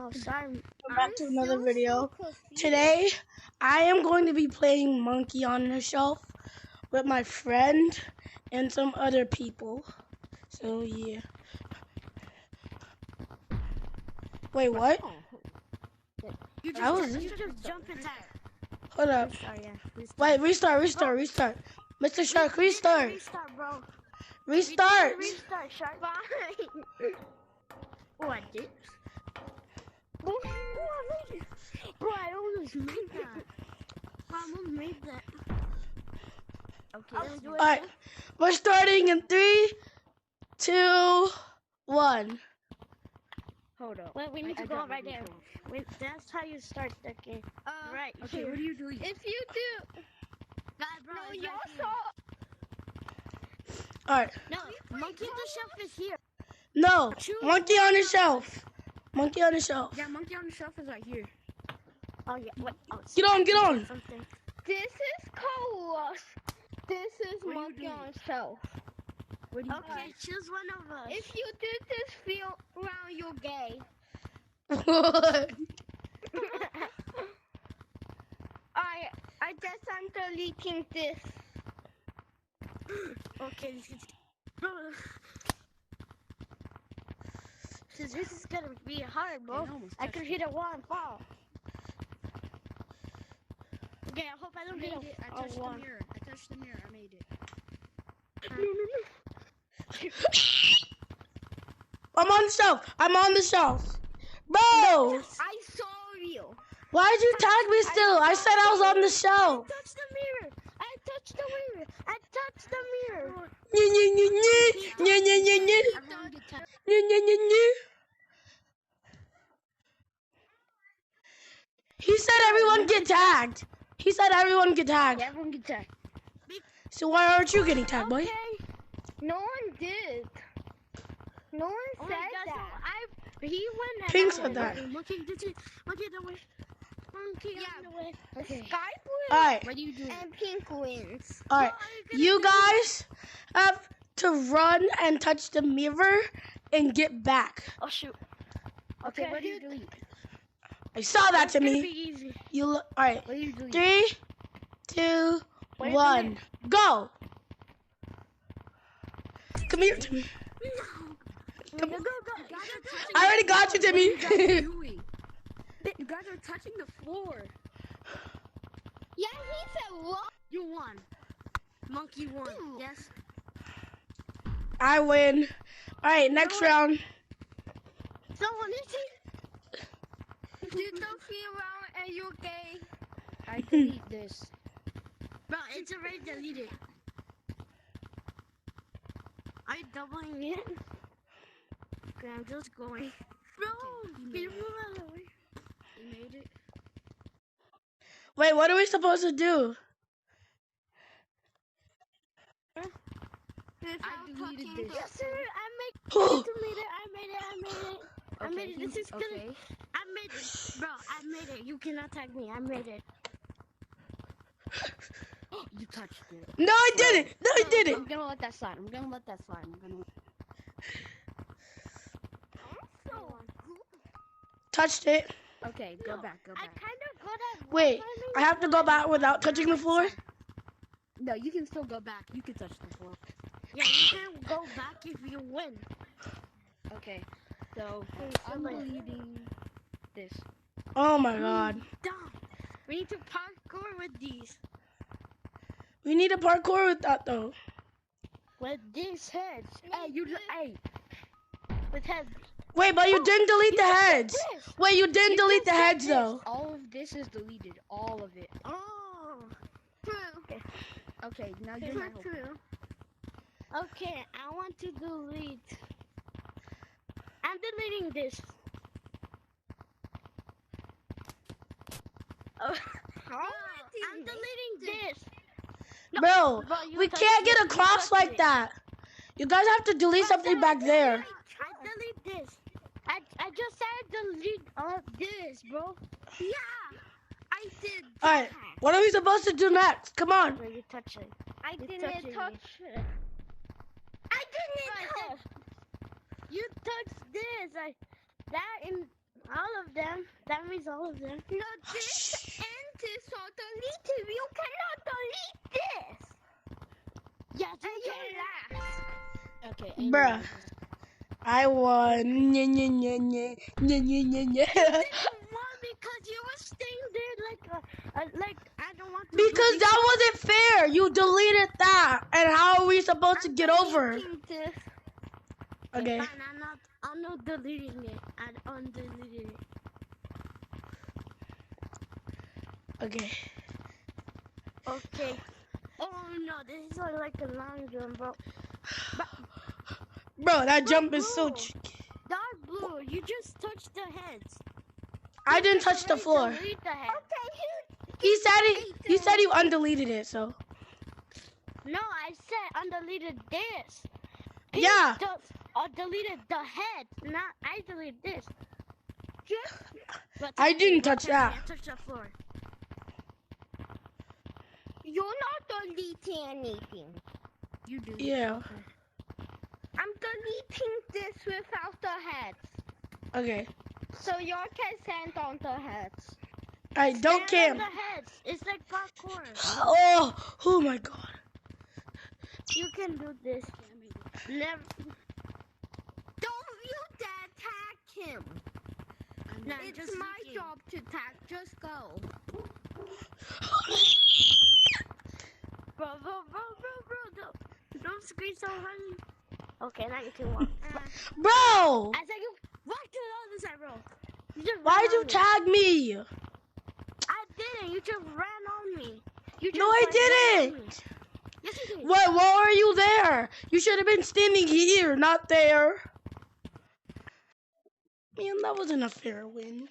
Oh, sorry. Welcome back to another video. Today, I am going to be playing Monkey on the Shelf with my friend and some other people. So, yeah. Wait, what? You just jump in that. Hold up. Restart, yeah. Wait, restart. Mr. Shark, restart. Restart, bro. Restart. Restart, Shark. Fine. Oh, I did. Oh, I made it. Bro, I almost made that. I almost made that. Okay, let's do it. Alright, we're starting in 3, 2, 1. Hold up. Wait, we need to go right there. Wait, that's how you start the game. Right. Okay, what are you doing? If you do. Bro, no, you also. Alright. No, Monkey on the Shelf is here. No, Monkey on the Shelf. Monkey on the Shelf. Yeah, Monkey on the Shelf is right here. Oh, yeah. Wait. Oh, Get on. Something. This is Carlos. This is Monkey on the Shelf. What do you Okay, choose one of us. If you do this feel around, you're gay. What? I guess I'm deleting this. Okay. Since this is gonna be hard, bro. I could hit a wall and fall. Okay, I hope I don't hit it. I touched the mirror. I made it. I'm on the shelf. Bro! I saw you. Why'd you tag me still? I said I was on the shelf. I touched the mirror. I touched the mirror. He said everyone get tagged. Yeah, everyone get tagged. So why aren't you getting tagged, boy? Okay. No one did. No one said that. He went. Pink said that. Monkey the way. Monkey on the way. Okay. Sky Blue Alright. What are you doing? and Pink wins. Alright. You guys have to run and touch the mirror and get back. Oh shoot. Okay, what do you delete? I saw that to It's gonna me. be easy. You look. Alright. What do you delete? 3, 2, Wait a 1. minute. Go! Come here, Timmy. Go. I already got you, Timmy. What are you guys doing? You guys are touching the floor. Yeah, he said what? You won. Monkey won. Yes. I win. Alright, next round. Someone is here. You don't feel around and you're gay. I delete this. Bro, it's already deleted. Are you doubling it? Okay, I'm just going. Bro, Okay, can you move out of the way? You made it. Wait, what are we supposed to do? I deleted this. Yes, sir. I made it. This is good. Okay. I made it. Bro, I made it. You cannot tag me. I made it. You touched it. No, I didn't. I'm gonna let that slide. Touched it. Okay, go back. I kind of got at Wait, I have to go back without touching the floor? No, you can still go back. You can touch the floor. Yeah, you can go back if you win. Okay, so I'm deleting this. Oh my god. Dumb. We need to parkour with these. We need a parkour with that though. With these heads. Hey, With heads. Wait, but you didn't delete the heads. Wait, you didn't delete the heads though. all of this is deleted. All of it. Oh. True. Okay, now you're my hope. True. Okay, I want to delete. I'm deleting this. Oh, I'm deleting this. Bro, you we touched can't get it. across You like touched it. that. You guys have to delete something back there. I delete this. I just said delete all of this, bro. Yeah, I did. Alright, what are we supposed to do next? Come on. Where you touch it? I You're didn't touching touch me. it. I didn't touch. You touched this. That and all of that. That means all of them. No, this and this are deleted. You cannot delete this. Yes, And you're last. Okay. Bruh. I won. Nye, nye, nye, nye, nye, nye, nye, nye. Why? Because you were staying there like I don't want to. Because that wasn't fair. You deleted that. And how are we supposed to get over? Deleting this. Okay. Fine, I'm not deleting it. I'm undeleting it. Okay. Okay. Oh no, this is like a long jump, bro. Bro, that jump is so Bro. tricky. Dark blue, you just touched the heads. I didn't touch the floor. Delete the head. Okay, He said you undeleted it, so. No, I said undeleted this. Yeah. Deleted the head. Not I deleted this. But I didn't touch that. I touched the floor. you're not deleting anything. You do. Yeah. I'm deleting this without the heads. Okay. So you can send on the heads. I don't Stand care. on the heads. It's like parkour. Oh my god. You can do this. Never. Don't you dare tag him. No, It's just my looking. job to tag. Just go. Bro, don't scream so hard. Okay, now you can walk. Bro! I said you walk to the other side, bro. You just Why'd ran you on me. tag me? I didn't. You just ran on me. You just No, I like, ran on didn't. me. Yes, you did. What? Why are you there? You should have been standing here, not there. Man, that wasn't a fair win.